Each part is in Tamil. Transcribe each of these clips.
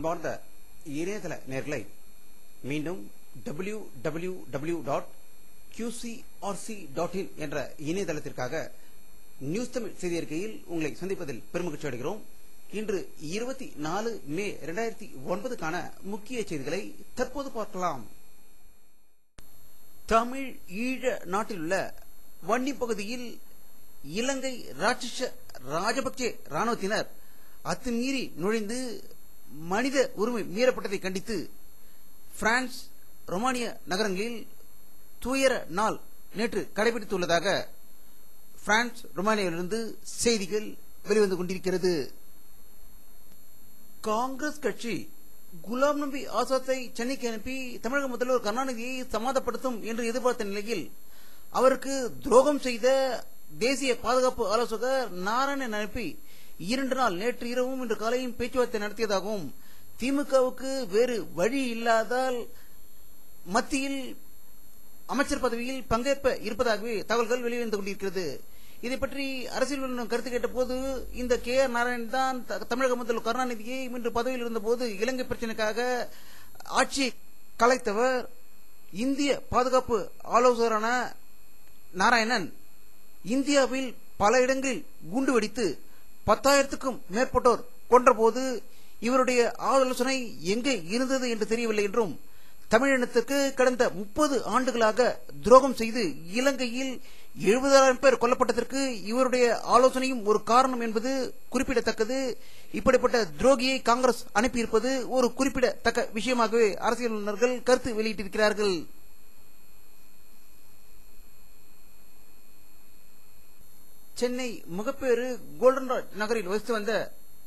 அன்பார்ந்த இணையதள நேயர்களை மீண்டும் www.qcrc.in என்ற இணையதளத்திற்காக நியூஸ் தமிழ் செய்தி அறிக்கையில் உங்களை சந்திப்பதில் பெருமகிழ்ச்சி அடைகிறோம். இன்று 24 மே 2009க்கான முக்கிய செய்திகளை தற்போது பார்க்கலாம். தமிழ் ஈழ நாட்டில் உள்ள வன்னி பகுதியில் இலங்கை ராஜபக்சே ராணுவத்தினர் அத்துமீறி நுழைந்து மனித உரிமை மீறப்பட்டதை கண்டித்து பிரான்ஸ், ரொமானிய நகரங்களில் துயர நாள் நேற்று கடைபிடித்துள்ளதாக பிரான்ஸ், ரொமானியாவிலிருந்து செய்திகள் வெளிவந்து கொண்டிருக்கிறது. காங்கிரஸ் கட்சி குலாம் நபி ஆசாத்தை சென்னைக்கு அனுப்பி தமிழக முதல்வர் கருணாநிதியை சமாதானப்படுத்தும் என்று எதிர்பார்த்த நிலையில் அவருக்கு துரோகம் செய்த தேசிய பாதுகாப்பு ஆலோசகர் நாராயணன் அனுப்பி 2 நாள் நேற்று இரவும் இன்று காலையும் பேச்சுவார்த்தை நடத்தியதாகவும் திமுகவுக்கு வேறு வழி இல்லாதால் மத்தியில் அமைச்சர் பதவியில் பங்கேற்ப இருப்பதாகவே தகவல்கள் வெளிவந்து கொண்டிருக்கிறது. இதை பற்றி அரசியல் கருத்து கேட்ட போது இந்த KR நாராயணன் தான் தமிழக முதல்வர் கருணாநிதியை இன்று பதவியில் இருந்த போது இலங்கை பிரச்சனைக்காக ஆட்சியை கலைத்தவர். இந்திய பாதுகாப்பு ஆலோசகரான நாராயணன் இந்தியாவில் பல இடங்களில் குண்டு வெடித்து 10,000க்கும் மேற்பட்டோர் கொன்றபோது இவருடைய ஆலோசனை எங்கே இருந்தது என்று தெரியவில்லை என்றும், தமிழினத்திற்கு கடந்த 30 ஆண்டுகளாக துரோகம் செய்து இலங்கையில் 70,000 பேர் கொல்லப்பட்டதற்கு இவருடைய ஆலோசனையும் ஒரு காரணம் என்பது குறிப்பிடத்தக்கது. இப்படிப்பட்ட துரோகியை காங்கிரஸ் அனுப்பியிருப்பது ஒரு குறிப்பிடத்தக்க விஷயமாகவே அரசியல் கருத்து வெளியிட்டிருக்கிறார்கள். சென்னை முகப்பேறு கோல்டன்ராஜ் நகரில் வசித்து வந்த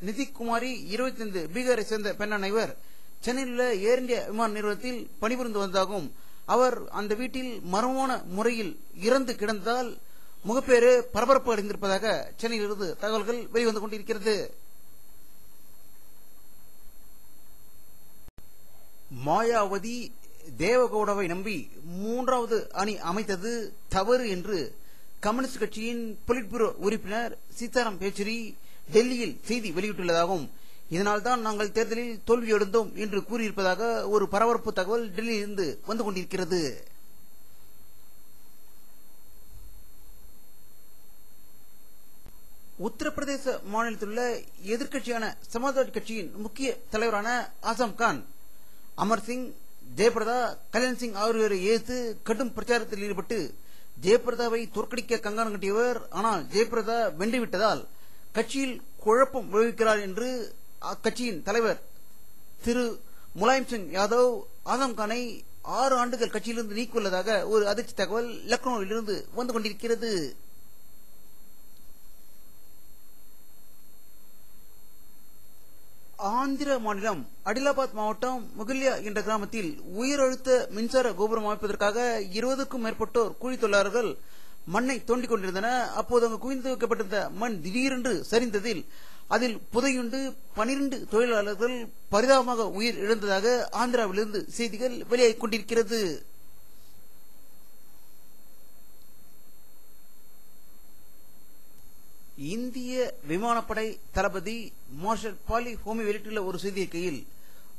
நிதிக்குமாரி 25 பீகாரை சேர்ந்த பெண்ணான இவர் சென்னையில் உள்ள ஏர் இந்தியா விமான நிறுவனத்தில் பணிபுரிந்து வந்ததாகவும், அவர் அந்த வீட்டில் மர்மமான முறையில் இறந்து கிடந்ததால் முகப்பேறு பரபரப்பு அடைந்திருப்பதாக சென்னையிலிருந்து தகவல்கள் வெளிவந்து கொண்டிருக்கிறது. மாயாவதி தேவகவுடாவை நம்பி 3வது அணி அமைத்தது தவறு என்று கம்யூனிஸ்ட் கட்சியின் பொலிட் பியூரோ உறுப்பினர் சீதாராம் யெச்சூரி டெல்லியில் செய்தி வெளியிட்டுள்ளதாகவும், இதனால்தான் நாங்கள் தேர்தலில் தோல்வியடைந்தோம் என்று கூறியிருப்பதாக ஒரு பரபரப்பு தகவல் டெல்லியிலிருந்து வந்து கொண்டிருக்கிறது. உத்தரப்பிரதேச மாநிலத்தில் உள்ள எதிர்க்கட்சியான சமாஜ்வாடி கட்சியின் முக்கிய தலைவரான ஆசம் கான், அமர் சிங், ஜெயபிரதா, கல்யாண் சிங் ஆகியோரை எதிர்த்து கடும் பிரச்சாரத்தில் ஈடுபட்டு ஜெயபிரதாவை தோற்கடிக்க கங்கணம் கட்டியவர். ஆனால் ஜெயபிரதா வென்றுவிட்டதால் கட்சியில் குழப்பம் விளைவிக்கிறார் என்று அக்கட்சியின் தலைவர் திரு முலாயம் சிங் யாதவ் ஆசம் கானை 6 ஆண்டுகள் கட்சியிலிருந்து நீக்கியுள்ளதாக ஒரு அதிர்ச்சி தகவல் லக்னோவிலிருந்து வந்து கொண்டிருக்கிறது. ஆந்திர மாநிலம் அடிலாபாத் மாவட்டம் முகல்யா என்ற கிராமத்தில் உயரழுத்த மின்சார கோபுரம் அமைப்பதற்காக 20க்கும் மேற்பட்டோர் கூலி தொழிலாளர்கள் மண்ணை தோண்டிக் கொண்டிருந்தனர். அப்போது அங்கு குவிந்து வைக்கப்பட்டிருந்த மண் திடீரென்று சரிந்ததில் அதில் புதையுண்டு 12 தொழிலாளர்கள் பரிதாபமாக உயிர் இழந்ததாக ஆந்திராவிலிருந்து செய்திகள் வெளியாகிக் கொண்டிருக்கிறது. இந்திய விமானப்படை தளபதி மார்ஷல் பாலி ஹோமி வெளியிட்டுள்ள ஒரு செய்தியறிக்கையில்,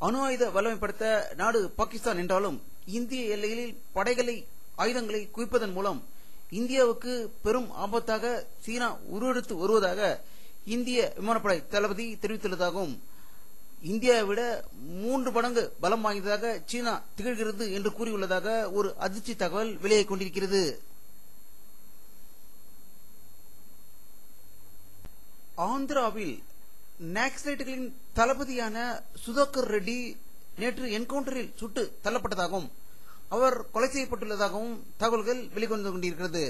அணு ஆயுத வல்லமைப்படுத்த நாடு பாகிஸ்தான் என்றாலும் இந்திய எல்லைகளில் படைகளை ஆயுதங்களை குவிப்பதன் மூலம் இந்தியாவுக்கு பெரும் ஆபத்தாக சீனா உருவெடுத்து வருவதாக இந்திய விமானப்படை தளபதி தெரிவித்துள்ளதாகவும், இந்தியாவை விட 3 மடங்கு பலம் வாய்ந்ததாக சீனா திகழ்கிறது என்று கூறியுள்ளதாக ஒரு அதிர்ச்சி தகவல் வெளியாகிக் கொண்டிருக்கிறது. ஆந்திராவில் நக்சலைட்டுகளின் தளபதியான சுதாகர் ரெட்டி நேற்று என்கவுண்டரில் சுட்டு தள்ளப்பட்டதாகவும் அவர் கொலை செய்யப்பட்டுள்ளதாகவும் தகவல்கள் வெளிவந்து கொண்டிருக்கிறது.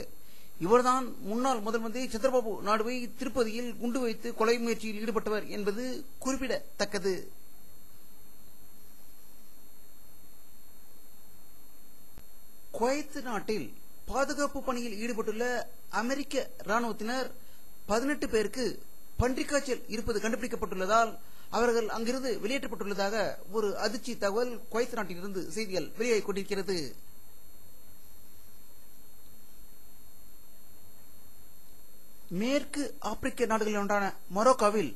இவர்தான் முன்னாள் முதல் மந்திரி சந்திரபாபு நாயுடுவை திருப்பதியில் குண்டு வைத்து கொலை முயற்சியில் ஈடுபட்டவர் என்பது குறிப்பிடத்தக்கது. குவைத் நாட்டில் பாதுகாப்பு பணியில் ஈடுபட்டுள்ள அமெரிக்க ராணுவத்தினர் 18 பேருக்கு பன்றிக்காய்ச்சல் இருப்பது கண்டுபிடிக்கப்பட்டுள்ளதால் அவர்கள் அங்கிருந்து வெளியேற்றப்பட்டுள்ளதாக ஒரு அதிர்ச்சி தகவல் குவைத் நாட்டிலிருந்து செய்திகள் வெளியாகிக் கொண்டிருக்கிறது. மேற்கு ஆப்பிரிக்க நாடுகளில் ஒன்றான மொரோக்காவில்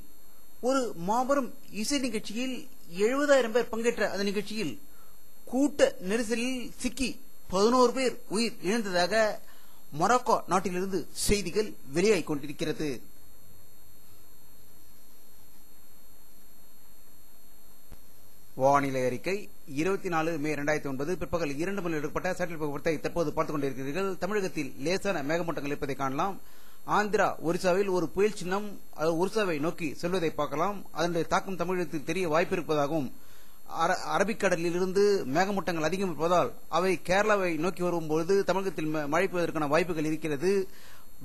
ஒரு மாபெரும் இசை நிகழ்ச்சியில் 70,000 பேர் பங்கேற்ற அந்த நிகழ்ச்சியில் கூட்ட நெரிசலில் சிக்கி 11 பேர் உயிர் இழந்ததாக மொராக்கோ நாட்டிலிருந்து செய்திகள் வெளியாகிக் கொண்டிருக்கிறது. வானிலை அறிக்கை 24 மே 2009 பிற்பகல் 2 மணியில் எடுக்கப்பட்ட சேட்டலைட் புகைப்படத்தை தற்போது பார்த்துக் கொண்டிருக்கிறீர்கள். தமிழகத்தில் லேசான மேகமூட்டங்கள் இருப்பதை காணலாம். ஆந்திரா ஒரிசாவில் ஒரு புயல் சின்னம் ஒரிசாவை நோக்கி செல்வதை பார்க்கலாம். அதனுடைய தாக்கம் தமிழகத்தில் தெரிய வாய்ப்பு இருப்பதாகவும், அரபிக்கடலில் இருந்து மேகமூட்டங்கள் அதிகம் இருப்பதால் அவை கேரளாவை நோக்கி வரும்போது தமிழகத்தில் மழை பெய்வதற்கான வாய்ப்புகள் இருக்கிறது.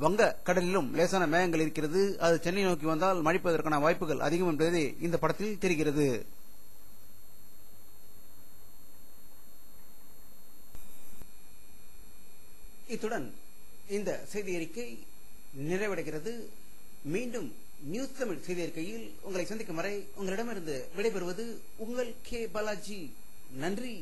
வங்க கடலிலும் லேசான மேகங்கள் இருக்கிறது. அது சென்னை நோக்கி வந்தால் மழை பெய்வதற்கான வாய்ப்புகள் அதிகம் என்பது இந்த படத்தில் தெரிகிறது. இத்துடன் இந்த செய்தி அறிக்கை நிறைவடைகிறது. மீண்டும் நியூஸ் தமிழ் செய்தி அறிக்கையில் உங்களை சந்திக்கும் வரை உங்களிடமிருந்து விடைபெறுவது உங்கள் கே பாலாஜி. நன்றி.